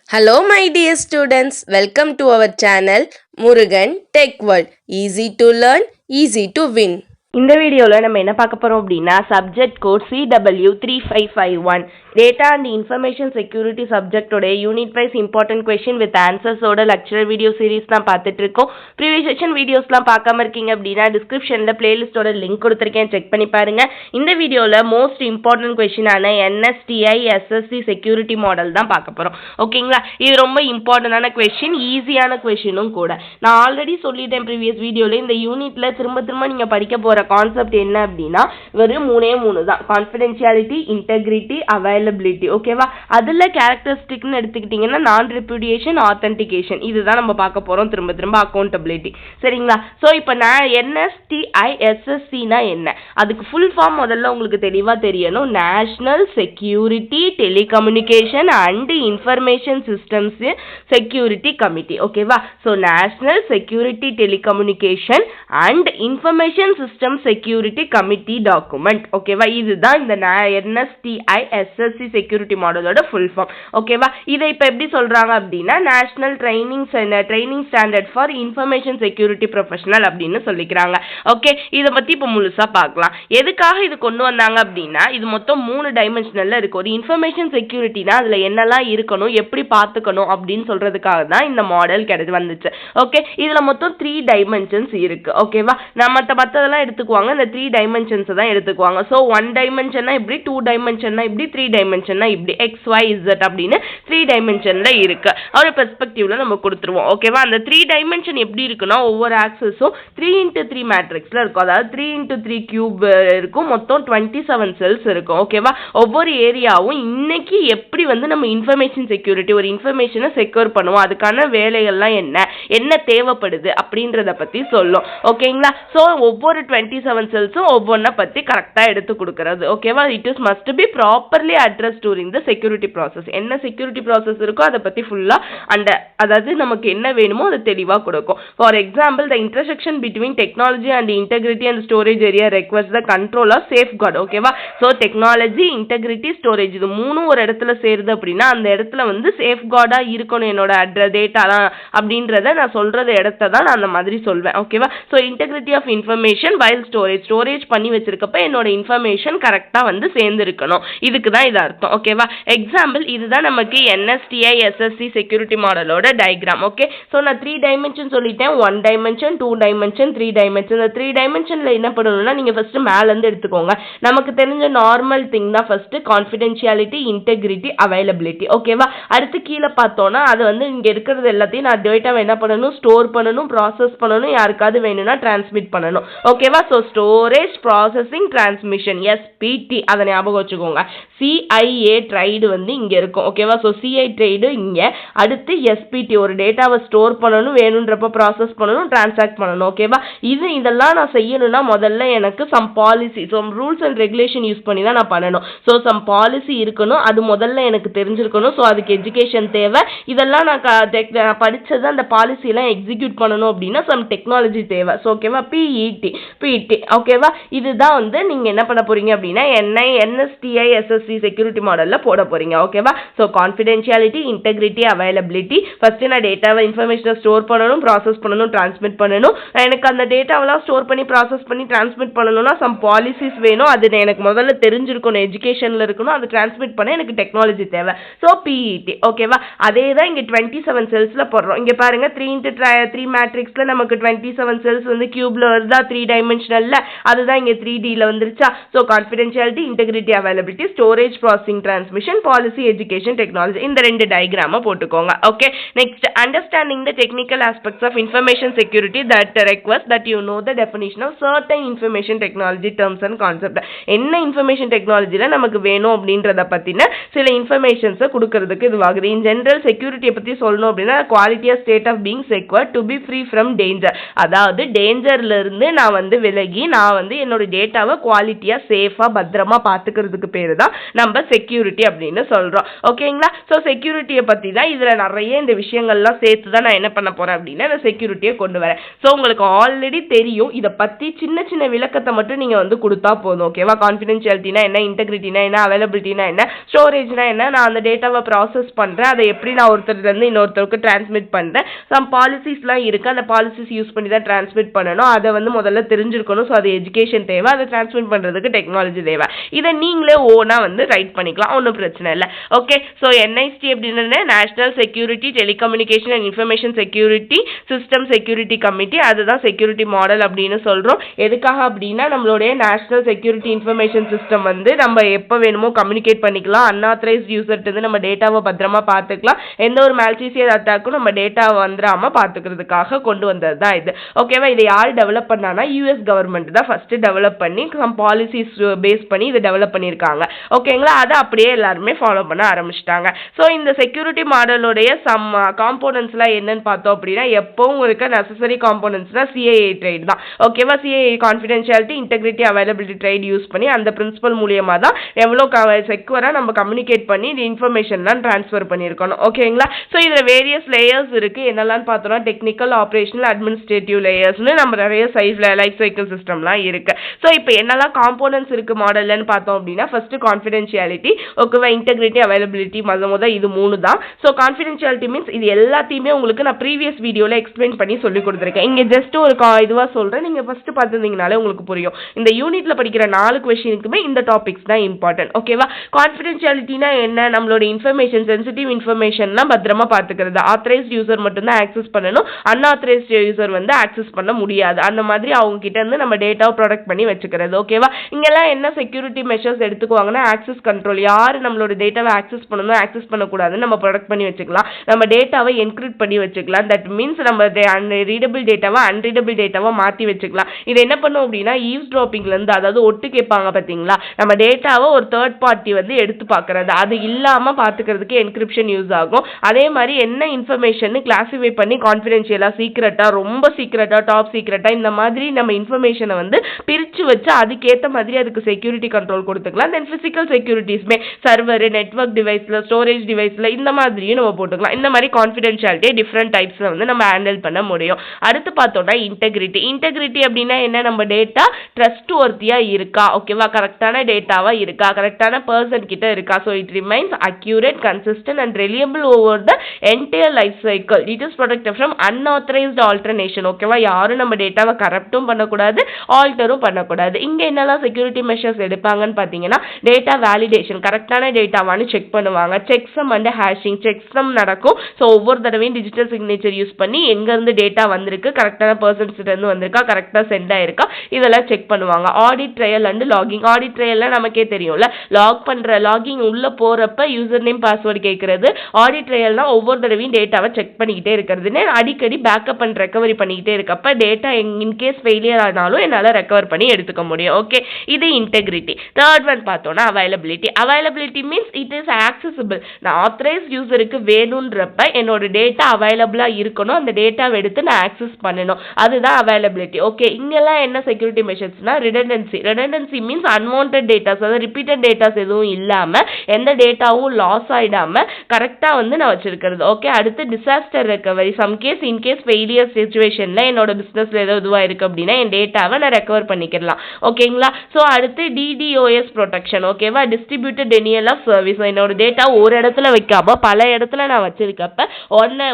Hello my dear students, welcome to our channel Murugan Tech World. Easy to learn, easy to win. இந்த வீடியோவில் நம்ம என்ன பார்க்க போகிறோம் அப்படின்னா subject code CW3551 data and information security சப்ஜெக்டோட unit wise important question with ஆன்சர்ஸோட லெக்சரல் வீடியோ சீரிஸ் தான் பார்த்துட்டு இருக்கோம். ப்ரீவியஸ் செஷன் வீடியோஸ்லாம் பார்க்காம இருக்கீங்க அப்படின்னா டிஸ்கிரிப்ஷனில் பிளேலிஸ்டோட லிங்க் கொடுத்துருக்கேன், செக் பண்ணி பாருங்க. இந்த வீடியோவில் மோஸ்ட் இம்பார்ட்டன்ட் கொஸ்டினான NSTI SSC செக்யூரிட்டி மாடல் தான் பார்க்க போகிறோம். ஓகேங்களா, இது ரொம்ப இம்பார்ட்டண்டான கொஸ்டின், ஈஸியான கொஸ்டினும் கூட. நான் ஆல்ரெடி சொல்லிட்டேன் ப்ரீவியஸ் வீடியோவில், இந்த யூனிட்ல திரும்ப நீங்கள் படிக்க போகிற கான்செப்ட் என்ன அப்படின்னா வெறும் மூணு தான், கான்ஃபிடென்ஷியாலிட்டி, இன்டெகிரிட்டி, அவைலபிலிட்டி. ஓகேவா, அதுல கேரக்டரிஸ்டிக்னு எடுத்துக்கிட்டீங்கன்னா நான் ரெப்யூடியேஷன், ஆத்தென்டிகேஷன், இதுதான் நம்ம பார்க்க போறோம். திரும்ப அக்கௌண்டபிலிட்டி. சரிங்களா? சோ இப்போ நான் NSTI SSC னா என்ன, அதுக்கு ஃபுல் ஃபார்ம் முதல்ல உங்களுக்கு தெளிவா தெரியணும். National security telecommunication and information systems security committee. ஓகேவா, so national security telecommunication and information system security committee document. ஓகேவா, இதுதான் இந்த NSTI SSC செக்யூரிட்டி மாடலோட ஃபுல் ஃபார்ம். ஓகேவா, இதை இப்ப எப்படி சொல்றாங்க அப்படின்னா national training standard for information security professional அப்படின்னு சொல்லிக்கிறாங்க. ஓகே, இதை பத்தி இப்ப முழுசா பார்க்கலாம். எதுக்காக இது கொண்டு வந்தாங்க அப்படின்னா இது மொத்தம் 3 டைமென்ஷனல்ல இருக்கு. ஒரு இன்ஃபர்மேஷன் செக்யூரிட்டினா அதுல என்னெல்லாம் இருக்கணும், எப்படி பார்த்துக்கணும் அப்படின்னு சொல்றதுக்காக தான் இந்த மாடல் வந்துச்சு. ஓகே, இதுல மொத்தம் 3 டைமென்ஷன்ஸ் இருக்கு. ஓகேவா, மத்ததெல்லாம் எடுத்துக்குவாங்க, இந்த 3 டைமென்ஷன்ஸ் தான் எடுத்துக்குவாங்க. சோ 1 டைமென்ஷன்னா இப்படி, 2 டைமென்ஷன்னா இப்படி, 3 டைமென்ஷன்னா இப்படி, XYZ அப்படின்னு 3 டைமென்ஷன்ல இருக்கு. ஒரு பெர்ஸ்பெக்டிவ்ல நம்ம கொடுத்துருவோம். ஓகேவா, அந்த 3 டைமென்ஷன் எப்படி இருக்குன்னா ஒவ்வொரு ஆக்சஸும் 3x3 மேட்ரிக்ஸ்ல இருக்கும். அதாவது 3x3 கியூப் இருக்கும். மொத்தம் 27 செல்ஸ் இருக்கும். ஓகேவா, ஒவ்வொரு ஏரியாவும் இன்னைக்கு எப்படி நம்ம இன்ஃபர்மேஷன் செக்யூரிட்டி ஒரு இன்ஃபர்மேஷனை செக்யூர் பண்ணுவோம், அதுக்கான வேலைகள்லாம் என்ன தேவைப்படுது அப்படின்றத பத்தி சொல்லும். ஓகேங்களா, சோ ஒவ்வொரு 27 செல்ஸும் ஒவ்வொன்றை பத்தி கரெக்டா எடுத்து கொடுக்கிறது. ஓகேவா, it is must be properly address during the security process. என்ன செக்யூரிட்டி ப்ராசஸ் இருக்கோ அதை பத்தி ஃபுல்லா அதாவது நமக்கு என்ன வேணுமோ அதை தெளிவா கொடுக்கும். For example, the intersection between technology and integrity and storage area request the control of safeguard. ஓகேவா, சோ டெக்னாலஜி, இன்டெகிரிட்டி, ஸ்டோரேஜ் இது மூணும் ஒரு இடத்துல சேருது அப்படின்னா அந்த இடத்துல சேஃப்கார்டா இருக்கணும் என்னோட டேட்டாலாம் அப்படின்றத நான் சொல்றது இடத்த தான் நான் அந்த மாதிரி சொல்வேன். ஓகேவா, so integrity of information while storage பண்ணி வச்சிருக்கப்ப என்னோட இன்ஃபர்மேஷன் கரெக்டா சேர்ந்து இருக்கணும். இதுக்கு தான் இது அர்த்தம். ஓகேவா, எக்ஸாம்பிள் இதுதான் நமக்கு NSTI SSC செக்யூரிட்டி மாடலோட டயக்ராம். ஓகே, சோ நான் 3 டைமென்ஷன் சொல்லிட்டேன். 1 டைமென்ஷன், 2 டைமென்ஷன், 3 டைமென்ஷன். இந்த 3 டைமென்ஷன்ல என்ன பண்ணணும்னா நீங்க ஃபர்ஸ்ட் மேல இருந்து எடுத்துக்கோங்க. நமக்கு தெரிஞ்ச நார்மல் திங் தான் ஃபர்ஸ்ட் கான்ஃபிடென்ஷியாலிட்டி, இன்டெகிரிட்டி, அவைலபிலிட்டி. ஓகேவா, அடுத்து கீழே பார்த்தோம்னா அது இங்க இருக்கிறது எல்லாத்தையும் நான் டேட்டாவை என்ன பண்ணணும், ஸ்டோர் பண்ணணும், ப்ராசஸ் பண்ணணும், யாருக்காவது வேணும்னா டிரான்ஸ்மிட் பண்ணணும். ஓகேவா, so storage, processing, transmission, SPT அதை ஞாபகம் வச்சுக்கோங்க. CIA ட்ரைடு இங்க இருக்கும். ஓகேவா, சோ CI ட்ரைடு இங்க, அடுத்து SPT ஒரு டேட்டாவை ஸ்டோர் பண்ணணும், வேணும்ன்றப்ப ப்ராசஸ் பண்ணணும், டிரான்சாக்ட் பண்ணணும். ஓகேவா, இதெல்லாம் நான் செய்யணும்னா முதல்ல எனக்கு some policy, some rules and regulation use பண்ணி தான் நான் பண்ணணும். சோ சம் பாலிசி இருக்கணும், அது முதல்ல எனக்கு தெரிஞ்சிருக்கணும். சோ அதுக்கு எஜுகேஷன் தேவை. இதெல்லாம் நான் படிச்சது அந்த பாலிசி எல்லாம் எக்ஸிக்யூட் பண்ணணும் அப்படின்னா சம் டெக்னாலஜி தேவை. சோ ஓகேவா, PET. ஓகேவா, இதுதான் நீங்க என்ன பண்ண போறீங்க அப்படின்னா NSTI SSC செக்யூரிட்டி மாடல்ல போட போறீங்க. ஓகேவா, so confidentiality, integrity, availability. First நான் டேட்டாவை இன்ஃபர்மேஷனை ஸ்டோர் பண்ணணும், ப்ராசஸ் பண்ணணும், டிரான்ஸ்மிட் பண்ணணும். எனக்கு அந்த டேட்டாவெல்லாம் ஸ்டோர் பண்ணி ப்ராசஸ் பண்ணி டிரான்ஸ்மிட் பண்ணணும்னா சம் பாலிசிஸ் வேணும். அது எனக்கு முதல்ல தெரிஞ்சிருக்கணும், எஜுகேஷன்ல இருக்கணும். அது டிரான்ஸ்மிட் பண்ண எனக்கு டெக்னாலஜி தேவை. So PET. ஓகேவா, அதே தான் இங்க 27 செல்ஸ்ல போடுறோம். இங்க பாருங்க 3x3 மேட்ரிக்ஸ்ல நமக்கு 27 செல்ஸ் கியூப்ல வருதா, 3 டைமென்ஷனல்ல, அதுதான் இங்க 3D ல வந்துருச்சா. So confidentiality, integrity, availability, storage, processing, transmission, policy, education, technology, இந்த 2 டயக்ராம போட்டுக்கோங்க. Okay, next understanding the technical aspects of information security that request that you know the definition of certain information technology terms and concept. என்ன information டெக்னாலஜில நமக்கு வேணும் அப்படின்றத பத்தின சில இன்ஃபர்மேஷன்ஸ் கொடுக்கிறதுக்கு இது ஆகுது. இன் ஜெனரல் செக்யூரிட்டியை பத்தி சொல்லணும் அப்படின்னா quality of state of being secure to be free from danger. அதாவது டேஞ்சர்ல இருந்து நான் விலகி நான் வந்து என்னோட டேட்டாவை குவாலிட்டியா சேஃபா பத்திரமா பாத்துக்கிறதுக்கு பேரு தான் நம்ம செக்யூரிட்டி அப்படின்னு சொல்றோம். ஓகேங்களா? ஸோ செக்யூரிட்டியை பத்தி தான் இதுல நிறைய இந்த விஷயங்கள்லாம் சேர்த்து தான் நான் என்ன பண்ண போறேன் அப்படின்னா இந்த செக்யூரிட்டியை கொண்டு வரேன். ஸோ உங்களுக்கு ஆல்ரெடி தெரியும், இதை பத்தி சின்ன சின்ன விளக்கத்தை மட்டும் நீங்க வந்து கொடுத்தா போதும். ஓகேவா? கான்ஃபிடென்ஷியாலிட்டினா என்ன, இன்டெகிரிட்டினா என்ன, அவைலபிலிட்டினா என்ன, ஸ்டோரேஜ்னா என்ன, நான் அந்த டேட்டாவை ப்ராசஸ் பண்றேன், அதை எப்படி நான் ஒருத்தர்ல இருந்து இன்னொருத்தருக்கு டிரான்ஸ்மிட் பண்றேன், சம் பாலிசிஸ்லாம் இருக்கு, அந்த பாலிசிஸ் யூஸ் பண்ணி தான் டிரான்ஸ்மிட் பண்ணணும், அதை வந்து முதல்ல தெரிஞ்சிருக்கணும். ஸோ அது எஜுகேஷன் தேவை, அதை டிரான்ஸ்மிட் பண்றதுக்கு டெக்னாலஜி தேவை. இதை நீங்களே ஓனா வந்து ரைட் பண்ணிக்கலாம், ஒன்றும் பிரச்சனை இல்லை. ஓகே, ஸோ என்ஐசி அப்படின்னா national security telecommunication and information security system security committee, அதுதான் செக்யூரிட்டி மாடல் அப்படின்னு சொல்றோம். எதுக்காக அப்படின்னா நம்மளுடைய நேஷனல் செக்யூரிட்டி இன்ஃபர்மேஷன் சிஸ்டம் வந்து நம்ம எப்போ வேணுமோ கம்யூனிகேட் பண்ணிக்கலாம், அன்ஆத்தரைஸ்ட் யூசர்ட்டு வந்து நம்ம டேட்டாவை பத்திரமா பார்த்துக்கலாம், எந்த ஒரு மேல்சீசியஸ் அட்டாக்கும் நம்ம டேட்டாவை வந்துடாம பார்த்துக்கிறதுக்காக கொண்டு வந்தது தான் இது. ஓகேவா? இதை யார் டெவலப் பண்ணானா யூஎஸ் கவர்மெண்ட் தான் ஃபர்ஸ்ட் டெவலப் பண்ணி சம் பாலிசிஸ் பேஸ் பண்ணி இதை டெவலப் பண்ணியிருக்காங்க. ஓகேங்களா? அதை அப்படியே எல்லாருமே ஃபாலோ பண்ண ஆரம்பிச்சிட்டாங்க. ஸோ இந்த செக்யூரிட்டி மாடலுடைய சம் காம்போனன்ட்ஸ்லாம் என்னன்னு பார்த்தோம் அப்படின்னா எப்பவும் இருக்க நெசசரி காம்போனன்ட்ஸ்னா சிஏஏ ட்ரைட் தான். ஓகேவா? CAA confidentiality integrity availability triad use பண்ணி அந்த பிரின்சிபல் மூலியமா தான் எவ்வளோ செக்யூரா நம்ம கம்யூனிகேட் பண்ணி இந்த இன்ஃபர்மேஷன்லாம் ட்ரான்ஸ்ஃபர் பண்ணியிருக்கணும். ஓகேங்களா? ஸோ இதில் வேரியஸ் லேயர்ஸ் இருக்கு. என்னெல்லாம் பார்த்தோம்னா டெக்னிக்கல், ஆப்ரேஷனல், அட்மினிஸ்ட்ரேட்டிவ் லேயர்ஸ்னு நம்ம நிறைய லைஃப் சைக்கிள் சிஸ்டம்லாம் இருக்கு. ஸோ இப்போ என்னெல்லாம் காம்போனன்ட்ஸ் இருக்கு மாடல்னு பார்த்தோம் அப்படின்னா ஃபர்ஸ்ட் கான்ஃபிடென்ஷியாலிட்டி, ஓகேவா, இன்டெகிரிட்டி, அவைலபிலிட்டி, இது 3 தான். ஸோ கான்ஃபிடென்ஷியாலிட்டி மீன்ஸ் இது எல்லாத்தையுமே உங்களுக்கு நான் ப்ரீவியஸ் வீடியோல எக்ஸ்பிளைன் பண்ணி சொல்லி கொடுத்துருக்கேன். இங்க ஜஸ்ட் ஒரு இதுவா சொல்றேன், நீங்க ஃபர்ஸ்ட் பார்த்துருந்தீங்கனாலே உங்களுக்கு புரியும். இந்த யூனிட்ல படிக்கிற 4 கொஸ்டினுக்குமே இந்த டாபிக்ஸ் தான் இம்பார்ட்டன்ட். ஓகேவா? கான்ஃபிடென்ஷியாலிட்டினா என்ன, நம்மளோட இன்ஃபர்மேஷன், சென்சிட்டிவ் இன்ஃபர்மேஷன்லாம் பத்திரமா பார்த்துக்கிறது. ஆத்தரைஸ்ட் யூசர் மட்டும் தான் ஆக்சஸ் பண்ணணும், அன்ஆத்தரைஸ்ட் யூசர் வந்து ஆக்சஸ் பண்ண முடியாது. அந்த மாதிரி அவங்க கிட்ட இருந்து நம்ம டேட்டாவை ப்ரொடெக்ட் பண்ணி வச்சுக்கிறது. ஓகேவா? இங்கெல்லாம் என்ன செக்யூரிட்டி மெஷர்ஸ் எடுத்துக்குவாங்கன்னா ஆக்சஸ் கண்ட்ரோல், யார் நம்மளோட டேட்டாவை ஆக்சஸ் பண்ணணும், ஆக்சஸ் பண்ணக்கூடாதுன்னு நம்ம ப்ரொடெக்ட் பண்ணி வச்சுக்கலாம். நம்ம டேட்டாவை என்கிரிப்ட் பண்ணி வச்சுக்கலாம். தட் மீன்ஸ் நம்ம ரீடபிள் டேட்டாவை அன்ரீடபிள் டேட்டாவை மாற்றி வச்சுக்கலாம். இது என்ன பண்ணும் அப்படின்னா ஈவ்ஸ் ட்ராப்பிங்ல இருந்து, அதாவது ஒட்டு கேட்பாங்க பார்த்தீங்களா, நம்ம டேட்டாவை ஒரு தேர்ட் பார்ட்டி வந்து எடுத்து பார்க்கறது, அது இல்லாம பார்த்துக்கிறதுக்கு என்கிரிப்ஷன் யூஸ் ஆகும். அதே மாதிரி என்ன இன்ஃபர்மேஷன் கிளாசிஃபை பண்ணி கான்ஃபிடென்ஷியலா, சீக்ரெட்டா, ரொம்ப சீக்ரெட்டா, டாப் சீக்ரெட்டா, இந்த மாதிரி நம்ம இன்ஃபர்மேஷனை வந்து பிரிச்சு வச்சு அதுக்கேற்ற மாதிரி அதுக்கு செக்யூரிட்டி கண்ட்ரோல் கொடுத்துக்கலாம். தென் பிசிக்கல் செக்யூரிட்டிஸ்மே சர்வர், நெட்வொர்க் டிவைஸ்ல, ஸ்டோரேஜ் டிவைஸ்ல இந்த மாதிரியும் நம்ம போட்டுக்கலாம். இந்த மாதிரி கான்ஃபிடென்ஷியாலிட்டி டிஃப்ரெண்ட் டைப்ஸ்ல வந்து நம்ம ஹேண்டில் பண்ண முடியும். அடுத்து பார்த்தோம்னா இன்டெகிரிட்டி. இன்டெகிரிட்டி அப்படின்னா என்ன, நம்ம டேட்டா ட்ரஸ்ட் வர்த்தியா இருக்கா, ஓகேவா, கரெக்டான டேட்டாவா இருக்கா, கரெக்டான பர்சன் கிட்ட இருக்கா. So it remains accurate, consistent and reliable over the entire life cycle. It is protected from unauthorised alternation. ஓகேவா? யாரும் நம்ம டேட்டாவை கரப்டும் பண்ணக்கூடாது, ஆல்டரும் பண்ணக்கூடாது. இங்க என்னெல்லாம் செக்யூரிட்டி மெஷர்ஸ் எடுப்பாங்கன்னு பார்த்தீங்கன்னா டேட்டா வேலிடேஷன், கரெக்டான டேட்டாவானு செக் பண்ணுவாங்க. செக்ஸம் அண்ட் ஹேஷிங், செக்ஸம் நடக்கும். ஸோ ஒவ்வொரு தடவையும் டிஜிட்டல் சிக்னேச்சர் யூஸ் பண்ணி எங்கேருந்து டேட்டா வந்திருக்கு, கரெக்டான பர்சன்ஸ் இருந்து வந்திருக்கா, கரெக்டாக சென்ட் ஆயிருக்கா, இதெல்லாம் செக் பண்ணுவாங்க. Audit trail and logging. Audit ட்ரையல்ல நமக்கே தெரியும்ல, லாகிங் உள்ள போறப்ப யூசர் நேம் பாஸ்வேர்டு கேட்கறது. ஆடிட் ட்ரையல்னா ஒவ்வொரு தடவையும் டேட்டாவை செக் பண்ணிக்கிட்டே இருக்கிறதுன்னு அடிக்கடி பேக்கப் அண்ட் ரெக்கவரி பண்ணிக்கிட்டே இருக்கப்ப டேட்டா இன்கேஸ் ஃபெயிலியர் ஆனாலும் என்னால் ரெக்கவர் பண்ணி எடுத்துக்க முடியும். ஓகே, இது இன்டெகிரிட்டி. தேர்ட் ஒன் பார்த்தோம்னா availability. Availability means it is accessible. நான் ஆத்தரைஸ்ட் யூசருக்கு வேணுன்றப்ப என்னோட டேட்டா அவைலபிளா இருக்கணும், அந்த டேட்டாவை எடுத்து நான் ஆக்சஸ் பண்ணணும், அதுதான் அவைலபிலிட்டி. ஓகே, இங்கெல்லாம் என்ன செக்யூரிட்டி மெஷர்ஸ்னா redundancy. Redundancy means unwanted datas, அதாவது ரிப்பீட்டட் டேட்டாஸ் எதுவும் இல்லாம எந்த டேட்டாவும் லாஸ் ஆயிடாம கரெக்டா வந்து நான் வச்சிருக்கிறது. ஓகே, அடுத்து டிசாஸ்டர் ரெக்கவரி. சம்கேஸ் இன்கேஸ் ஃபெயிலியர் சிச்சுவேஷன்ல என்னோட பிசினஸ்ல ஏதோ இதுவா இருக்கு அப்படின்னா என் டேட்டாவை நான் ரெக்கவர் பண்ணிக்கலாம். ஓகேங்களா? ஸோ அடுத்து டிடிஓஎஸ் ப்ரொடெக்ஷன். ஓகேவா? Distributed denial of service. என்னோட டேட்டா ஒரு இடத்துல வைக்காம பல இடத்துல நான் வச்சிருக்கப்ப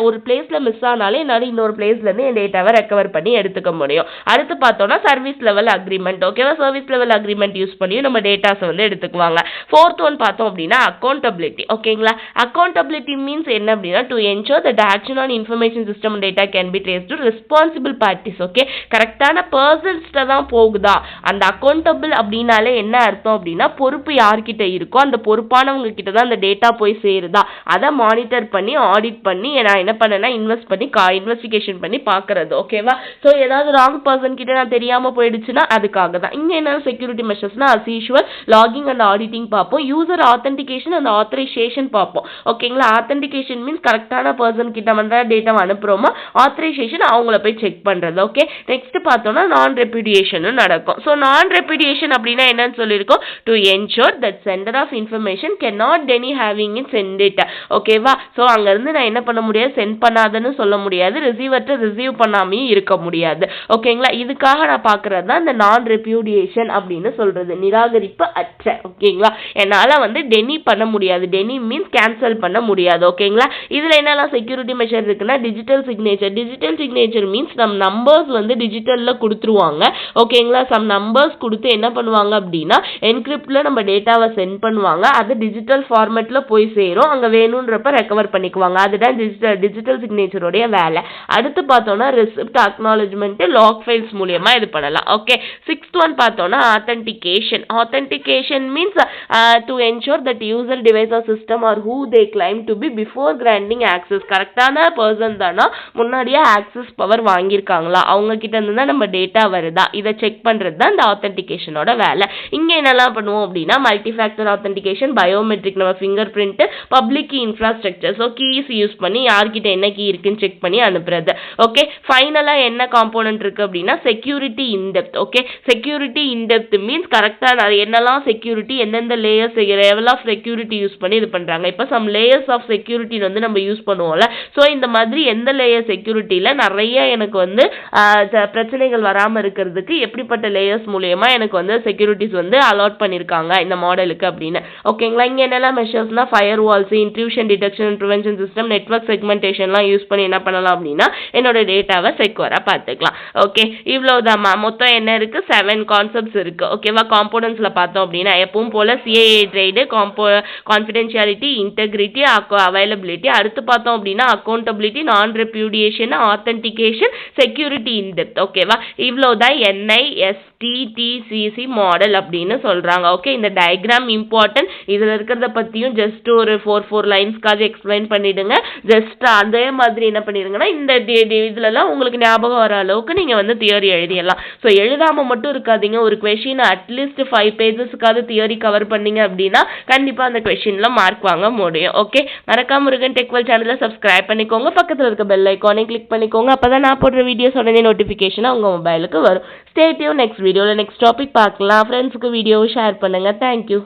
ஒரு பிளேஸ்ல மிஸ் ஆனாலும் என்னால் இன்னொரு பிளேஸ்ல இருந்து என் டேட்டாவை ரெக்கவர் பண்ணி எடுத்துக்க முடியும். அடுத்து பார்த்தோம்னா சர்வீஸ் லெவல் அக்ரிமெண்ட். ஓகேவா? சர்வீஸ் லெவல் அக்ரிமெண்ட் யூஸ் பண்ணி நம்ம டேட்டாஸ் வந்து எடுத்துக்குவாங்க. ஃபோர்த் ஒன் பார்த்தோம் அப்படின்னா அக்கௌண்டபிலிட்டி. ஓகேங்களா? அக்கௌண்டபிலிட்டி மீன்ஸ் என்ன அப்படின்னா to ensure that action on information system data can be traced to responsible parties. Okay, கரெக்டான பர்சன்ஸ்ட தான் போகுதா. அந்த அக்கௌண்டபிள் அப்படின்னாலே என்ன அர்த்தம் அப்படின்னா பொறுப்பு யார்கிட்ட இருக்கோ அந்த பொறுப்பானவங்க கிட்ட தான் அந்த டேட்டா போய் சேருதா, அதை மானிட்டர் பண்ணி ஆடிட் பண்ணி நான் என்ன பண்ணேன்னா இன்வெஸ்டிகேஷன் பண்ணி பார்க்கறது. ஓகேவா? ஸோ ஏதாவது ராங் பர்சன் கிட்ட நான் தெரியாம போயிடுச்சுன்னா அதுக்காக தான். இங்க என்ன செக்யூரிட்டி மெஷர்ஸ்னா as usual logging and auditing பார்ப்போம், யூசர் ஆத்தென்டிகேஷன் அண்ட் ஆத்தரைசேஷன் பார்ப்போம். ஓகேங்களா? ஆத்தென்டிகேஷன் மீன்ஸ் கரெக்டான பர்சன் கிட்ட வந்து டேட்டா அனுப்புறோமா, ஆத்தரைசேஷன் அவங்கள போய் செக் பண்றது. ஓகே, நெக்ஸ்ட் பார்த்தோம்னா நான் நான் ரெப்யூடியேஷனும் நடக்கும். ஸோ நான் ரெப்யூடியேஷன் அப்படின்னா என்னன்னு சொல்லியிருக்கோம், to ensure that sender of information can not deny having in sent it. ஓகேவா? ஸோ அங்கேருந்து நான் என்ன பண்ண முடியாது, சென்ட் பண்ணாதன்னு சொல்ல முடியாது, ரிசீவர்கிட்ட ரிசீவ் பண்ணாமையும் இருக்க முடியாது. ஓகேங்களா? இதுக்காக நான் பார்க்கறது தான் இந்த நான் ரெப்யூடியேஷன் அப்படின்னு சொல்றது, நிராகரிப்பு அற்ற. ஓகேங்களா? என்னால் டெனி பண்ண முடியாது, டெனி மீன்ஸ் கேன்சல் பண்ண முடியாது. ஓகேங்களா? இதில் என்னெல்லாம் செக்யூரிட்டி மெஷர் இருக்குன்னா, digital signature. Digital signature means நம்ம நம்பர்ஸ் டிஜிட்டலில் கொடுத்துருவாங்க. ஓகேங்களா? சம் நம்பர்ஸ் கொடுத்து என்ன பண்ணுவாங்க அப்படின்னா என்கிரிப்டில் நம்ம டேட்டாவை சென்ட் பண்ணுவாங்க, அது டிஜிட்டல் ஃபார்மேட்டில் போய் சேரும், அங்கே வேணுன்றப்ப ரெக்கவர் பண்ணிக்குவாங்க. அதுதான் டிஜிட்டல் சிக்னேச்சருடைய வேலை. அடுத்து பார்த்தோம்னா ரெசிப்ட், அக்னாலஜ்மெண்ட், லாக் ஃபைல்ஸ் மூலியமாக இது பண்ணலாம். ஓகே, 6th ஒன் பார்த்தோம்னா authentication. Authentication means to ensure that user device or system are who they claim to be before granting access. கரெக்டான பர்சன் தானா, முன்னாடியே ஆக்சஸ் பவர் வாங்கியிருக்காங்களா, அவங்க கிட்ட இருந்து தான் நம்ம டேட்டா வருதா, இதை செக் பண்ணுறது தான் இந்த ஆத்தென்டிகேஷனோட வேலை. இங்கே என்னெல்லாம் பண்ணுவோம் அப்படின்னா மல்டி ஃபேக்டர் ஆத்தென்டிகேஷன், பயோமெட்ரிக், நம்ம fingerprint, public key infrastructure. So keys use பண்ணி யார்கிட்ட என்ன கீ இருக்குன்னு செக் பண்ணி அனுப்புறது. ஓகே, ஃபைனலாக என்ன காம்போனன்ட் இருக்குது அப்படின்னா security in depth. Okay, security in depth means கரெக்டாக என்னெல்லாம் செக்யூரிட்டி, எந்தெந்த layers, level of security use பண்ணி இது பண்ணுறாங்க. இப்போ சம் லேயர்ஸ் ஆஃப் செக்யூரிட்டி நம்ம யூஸ் பண்ணுவோம்ல, ஸோ இந்த மாதிரி எந்த லேயர் செக்யூரிட்டியில் நிறைய எனக்கு பிரச்சனைகள் வராமல் இருக்கிறதுக்கு எப்படிப்பட்ட லேயர்ஸ் மூலயமா எனக்கு செக்யூரிட்டிஸ் அலாட் பண்ணியிருக்காங்க இந்த மாடலுக்கு அப்படின்னு. ஓகேங்களா? இங்கே என்னெல்லாம் மெஷர்ஸ்னா firewalls, intrusion detection and prevention system, network செக்மெண்டேஷன்லாம் யூஸ் பண்ணி என்ன பண்ணலாம் அப்படின்னா என்னோட டேட்டாவை செக்யூராக பார்த்துக்கலாம். ஓகே, இவ்வளோதாம்மா. மொத்தம் என்ன இருக்குது, 7 கான்செப்ட்ஸ் இருக்குது. ஓகேவா? காம்போனன்ட்ஸில் பார்த்தோம் அப்படின்னா எப்பவும் போல் CIA triad, confidentiality, integrity, availability. அடுத்து பார்த்தோம் அப்படின்னா அக்கௌண்டபிலிட்டி, நான் ரெப்யூடியேஷன், ஆத்தென்டிகேஷன், செக்யூரிட்டி இன்டெப்த். ஓகேவா? இவ்வளோதான் NISTTCC மாடல் அப்படின்னு சொல்கிறாங்க. ஓகே, இந்த டயக்ராம் இம்பார்ட்டன்ட். இதில் இருக்கிறத பற்றியும் ஜஸ்ட் ஒரு 4 லைன்ஸ்க்காக எக்ஸ்பிளைன் பண்ணிவிடுங்க. ஜஸ்ட் அதே மாதிரி என்ன பண்ணிடுங்கன்னா இந்த இதுலலாம் உங்களுக்கு ஞாபகம் வர அளவுக்கு நீங்கள் தியரி எழுதிடலாம். ஸோ எழுதாமல் மட்டும் இருக்காதீங்க. ஒரு கொஷின் அட்லீஸ்ட் 5 பேஜஸ்க்காவது தியரி கவர் பண்ணீங்க அப்படின்னா கண்டிப்பாக அந்த கொஷினில் மார்க் வாங்க முடியும். ஓகே, மறக்காம முருகன் டெக்வல் சேனலை சப்ஸ்கிரைப் பண்ணிக்கோங்க, பக்கத்தில் இருக்க பெல் ஐக்கானை கிளிக் பண்ணிக்கோங்க. அப்போ தான் நான் போடுற வீடியோஸ் உடனே நோட்டிஃபிகேஷனாக உங்கள் மொபைலுக்கு வரும். Stay tune. நெக்ஸ்ட் வீடியோவில் நெக்ஸ்ட் டாபிக் பார்க்கலாம். ஃப்ரெண்ட்ஸுக்கு வீடியோவை ஷேர் பண்ணுங்கள். தேங்க்யூ.